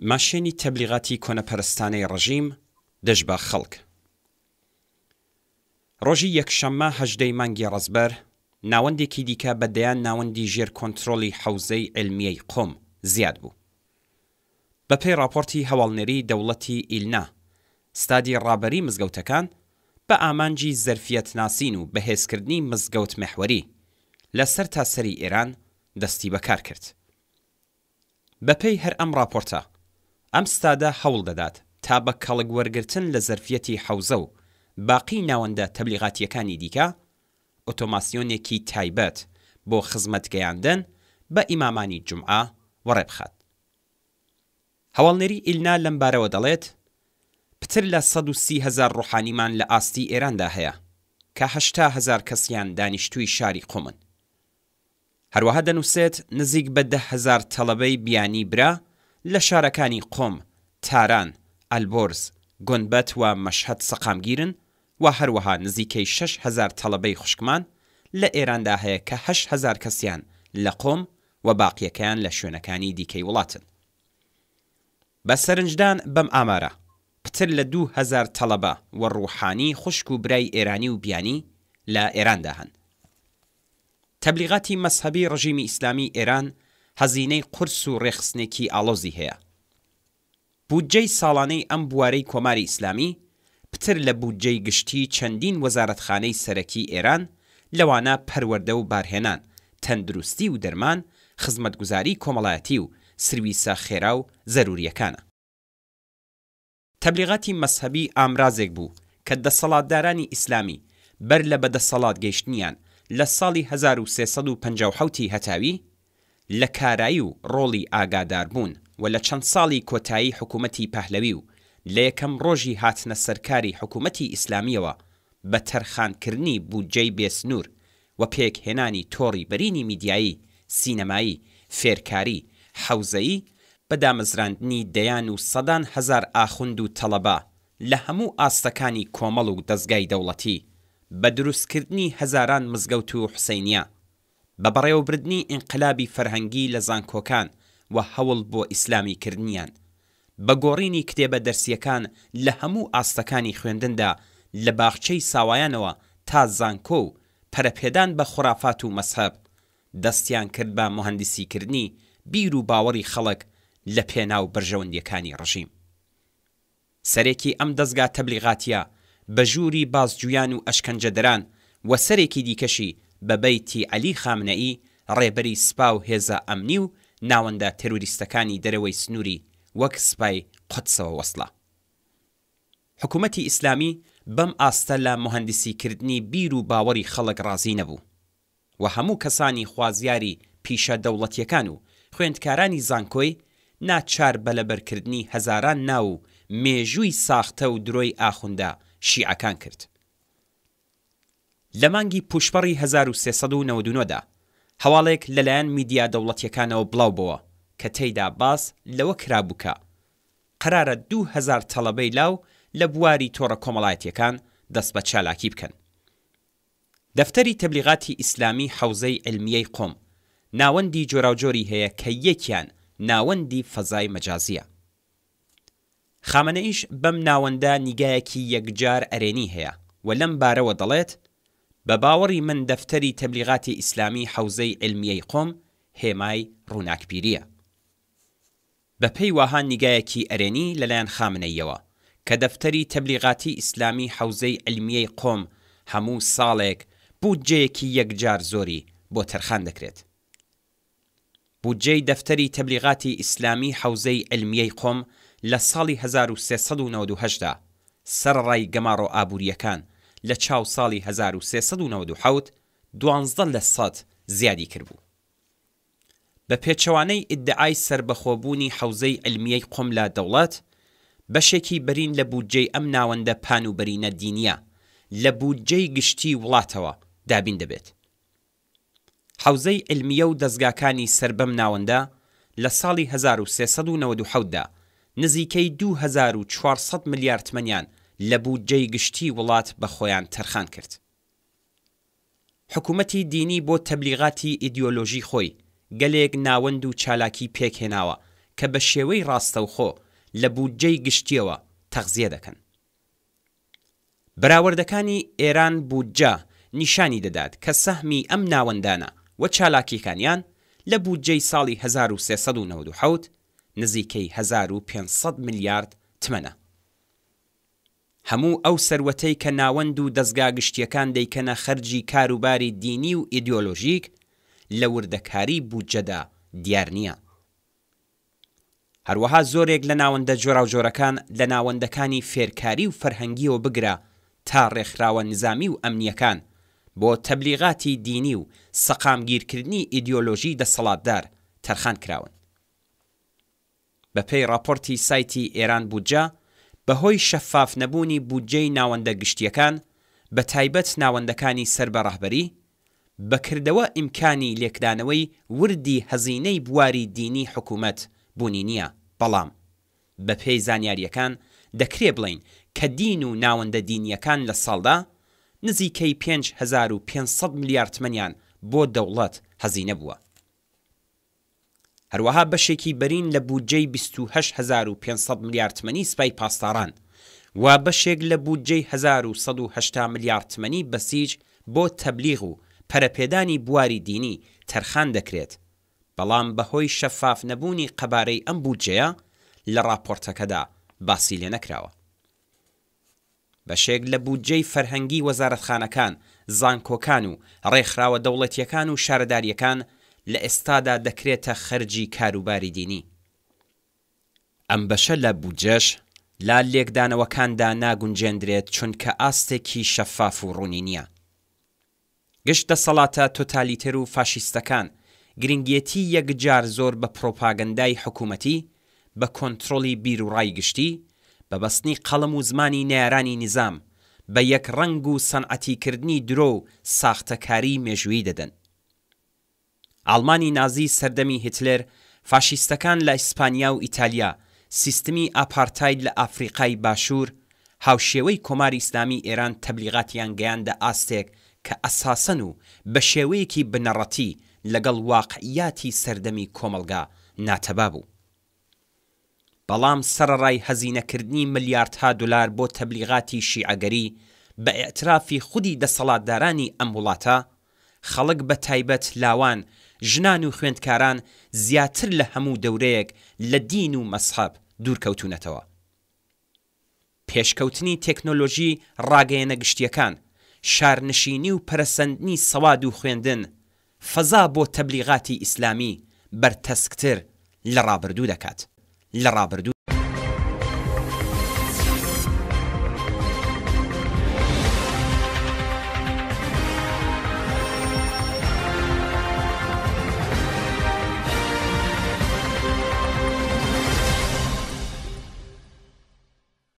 ماشێنی تەبلیغاتی کۆنەپەرستانەی ڕەژیم دەژ بە خەڵک. ڕۆژی یەکشەممە 18 مانگی ڕەزبەر ناوەندێکی دیکە بەدەیان ناوەندی ژێر کۆنتڕۆڵی حەوزەی عیلمیەی قۆم زیاد بوو. بەپێی راپۆرتی هەواڵنێری دەوڵەتی ئیلنا، ستادی ڕابەری مزگەوتەکان بە ئامانجی زەرفیەتناسین و بەهێزکردنی مزگەوت مەحوەری لەسەر تاسەری ئێران دەستی بەکار کرد. بەپێی هەر ئەم راپۆرتە، ئەم ستادە هەوڵ دەدات تا بە کەڵک وەرگرتن لە زەرفیەتی حەوزە و باقی ناوەندە تەبلیغاتیەکانی دیکە ئۆتۆماسیۆنێکی تایبەت بۆ خزمەتگەیاندن بە ئیمامانی جومعە وەڕێبخات. هەواڵنێری ئیلنا لەم بارەوە دەڵێت پتر لە 130,000 ڕوحانیمان لە ئاستی ئێراندا هەیە کە 80,000 کەسیان دانیشتووی شاری قۆمن. هەروەها دەنووسێت نزیک بە 10,000 تەڵەبەی بیانی برا لە شارەکانی قۆم، تاران، ئەلبۆرز، گۆنبەت و مەشهەد سەقامگیرن و هەروەها نزیکەی 6,000 تەڵەبەی خوشکمان لە ئێراندا هەیە کە 8,000 کەسیان لە قۆم و باقیەکەیان لە شوێنەکانی دیکەی وڵاتن. بە سەرنجدان بەم ئامارە پتر لە 2,000 تەڵەبە و ڕوحانی خوشک و برای ئێرانی و بیانی لە ئێراندا هەن. تەبلیغاتی مەزهەبی ڕژیمی ئیسلامی ئێران هەزینەی قورس و ڕێخستنێکی ئاڵۆزی هەیە. بودجەی ساڵانەی ئەم بوارەی کۆماری ئیسلامی پتر لە بودجەی گشتی چەندین وەزارەتخانەی سەرەکی ئێران لەوانە پەروەردە و بارهێنان، تەندروستی و دەرمان، خزمەتگوزاری کۆمەڵایەتی و سرویسە خێرا و زەروریەکانە. تەبلیغاتی مەزهەبی ئامرازێک بوو کە دەسەڵاتدارانی ئیسلامی بەر لە بەدەسەڵات گەیشتنیان لە ساڵی 1357 هەتاوی لە کارایی و ڕۆڵی ئاگاداربوون و لە چەند ساڵی کۆتایی حکوومەتی پەهلەوی و لە یەکەم ڕۆژی هاتنە سەرکاری حکوومەتی ئیسلامیەوە بە تەرخانکردنی بودجەی بێسنوور و پێکهێنانی تۆڕی بەرینی میدیایی، سینەمایی، فێرکاری، حەوزەیی بە دامەزراندنی دەیان و سەدان هەزار ئاخوند و تەڵەبە لە هەموو ئاستەکانی کۆمەڵ و دەستگای دەوڵەتی، بە دروستکردنی هەزاران مزگەوت و حوسەینیە، بە بەڕێوەبردنی ئینقلابی فەرهەنگی لە زانکۆکان و هەوڵ بۆ ئیسلامیکردنیان، بە گۆڕینی کتێبە دەرسیەکان لە هەموو ئاستەکانی خوێندندا لە باخچەی ساوایانەوە تا زانکۆ و پەرەپێدان بە خوڕافات و مەزهەب، دەستیان کرد بە مۆهەندیسیکردنی بیر و باوەڕی خەڵک لە پێناو بەرژەوەندیەکانی ڕژیم. سەرێکی ئەم دەستگا تەبلیغاتیە بە ژووری بازجویان و ئەشکەنجەدەران و سەرێکی دیکەشی بە بەیتی عەلی خامنەئی، ڕێبەری سپا و هێزە ئەمنی و ناوەندە تێروریستەکانی دەرەوەی سنووری وەک سپای قودسەوە وەسڵە. حکوومەتی ئیسلامی بەم ئاستە لە مۆهەندیسیکردنی بیر و باوەڕی خەڵک ڕازی نەبوو و هەموو کەسانی خوازیاری پیشە دەوڵەتیەکان و خوێندکارانی زانکۆی ناچار بەلەبەرکردنی هەزاران ناو و مێژووی ساختە و درۆی ئاخوندا شیعەکان کرد. لە مانگی پوشپەڕی 1399دا هەواڵێک لەلایەن میدیا دەوڵەتیەکانەوە بڵاو بووە کە تێیدا باس لەوە کرابووکە قەرارە 2,000 تەڵەبەی لاو لە بواری تۆڕە کۆمەڵایەتیەکان دەست بە چالاکی بکەن. دەفتەری تەبلیغاتی ئیسلامی حەوزەی عیلمیەی قۆم ناوەندی جۆراوجۆری هەیە کە یەکیان ناوەندی فەزای مەجازیە. خامنەئیش بەم ناوەندە نیگایەکی یەکجار ئەرێنی هەیە و لەم بارەوە دەڵێت بە باوەڕی من دەفتەری تەبلیغاتی ئیسلامی حەوزەی عیلمیەی قۆم هێمای ڕووناکبیریە. بە پێی وەها نیگایەکی ئەرێنی لەلایەن خامنەییەوە کە دەفتەری تەبلیغاتی ئیسلامی حەوزەی عیلمیەی قۆم هەموو ساڵێک بودجەیەکی یەکجار زۆری بۆ تەرخان دەکرێت. بودجەی دەفتەری تەبلیغاتی ئیسلامی حەوزەی عیلمیەی قۆم لە ساڵی 1398دا سەرڕای گەماڕۆ ئابووریەکان لە چاو ساڵی 1397 12% زیادی کردبوو. بە پێچەوانەی ئیدعای سربەخۆبوونی حەوزەی عیلمیەی قۆم لە دەوڵەت، بەشێکی بەرین لە بودجەی ئەم ناوەندە پان و بەرینە دینیە لە بودجەی گشتی وڵاتەوە دابین دەبێت. حەوزەی عیلمیە و دەستگاکانی سەر بەم ناوەندە لە ساڵی 1397دا نزیکەی 2,400 ملیار تمەنیان لە بودجەی گشتی وڵات بە خۆیان تەرخان کرد. حکوومەتی دینی بۆ تەبلیغاتی ئیدیۆلۆژی خۆی گەلێک ناوەند و چالاکی پێکهێناوە کە بە شێوەی ڕاستەوخۆ لە بودجەی گشتیەوە تەغزیە دەکەن. بەراوردەکانی ئێران بودجە نیشانی دەدات کە سەهمی ئەم ناوەندانە و چالاکیەکانیان لە بودجەی ساڵی 1397 نزیکەی 1500 میلیارد تمەنە. هەموو ئەو سەروەتەی کە ناوەند و دەستگا گشتیەکان دەیکەنە خەرجی کاروباری دینی و ئیدئۆلۆژیک لە وردەکاری بودجەدا دیار نییە. هەروەها زۆرێک لە ناوەندە جۆراوجۆرەکان لە ناوەندەکانی فێرکاری و فەرهەنگیەوە بگرە تا ڕێکخراوە نظامی و ئەمنیەکان بۆ تەبلیغاتی دینی و سەقامگیرکردنی ئیدئۆلۆژی دەسەڵاتدار تەرخان کراون. بەپێی راپۆرتی سایتی ئێران بودجە، بەهۆی شەفاف نەبوونی بودجەی ناوەندە گشتیەکان بە تایبەت ناوەندەکانی سەر بە ڕاهبەری بەکردەوە ئیمکانی لێکدانەوەی وردی هەزینەی بواری دینی حکوومەت بوونی نییە، بەڵام بەپێی زانیاریەکان دەکرێ بڵین کە دین و ناوەندە دینیەکان لە ساڵدا نزیکەی 5500 میلیارد تمەنیان بۆ دەوڵەت هەزینە بووە. هەروەها بەشێکی بەرین لە بودجەی 28500 میلیارد تمەنی سپای پاسداران و بەشێک لە بودجەی 1180 میلیارد تمەنی بەسیج بۆ تەبلیغ و پەرەپێدانی بواری دینی تەرخان دەکرێت، بەڵام بەهۆی شەفاف نەبوونی قەبارەی ئەم بودجەیە لە راپۆرتەکەدا باسی لێ نەکراوە. بەشێک لە بودجەی فەرهەنگی وەزارەتخانەکان، زانکۆکان و ڕێکخراوە دەوڵەتیەکان و شارەداریەکان لە ئێستادا دەکرێتە خەرجی کاروباری دینی. ئەم بەشە لە بودجەش لا لێکدانەوەکاندا ناگونجێندرێت چونکە ئاستێکی شەفاف و ڕوونی نییە. گشت دەسەڵاتە تۆتالیتەر و فاشیستەکان گرنگیەتی یەکجار زۆر بە پرۆپاگەندای حکوومەتی، بە کۆنتڕۆلی بیر و ڕای گشتی، بە بەستنی قەڵەم و زمانی نێرانی نظام، بە یەک ڕەنگ و سەنعەتیکردنی درۆ و ساختەکاری مێژوویی دەدەن. ئاڵمانی نازی سەردەمی هیتلەر، فاشیستەکان لە ئیسپانیا و ئیتالیا، سیستمی ئاپارتاید لە ئافریقای باشوور، هاوشێوەی کۆماری ئیسلامی ئێران تەبلیغاتیان گەیاندە ئاستێک کە ئەساسەن و بە شێوەیەکی بنەڕەتی لەگەڵ واقعیاتی سەردەمی کۆمەلگا ناتەبا بوو. بەڵام سەرەڕای هەزینەکردنی ملیاردها دلار بۆ تەبلیغاتی شیعەگەری بە ئێعترافی خودی دەسەڵاتدارانی ئەم وڵاتە، خەڵک بە تایبەت لاوان، ژنان و خوێندکاران زیاتر لە هەموو دەورەیەک لە دین و مەسحەب دوورکەوتونەتەوە. پێشکەوتنی تێکنۆلۆژی ڕاگەیەنە گشتیەکان، شارنشینی و پەرەسەندنی سەواد و خوێندن، فەزا بۆ تەبلیغاتی ئیسلامی بەرتەسکتر لە ڕابردوو دەکات.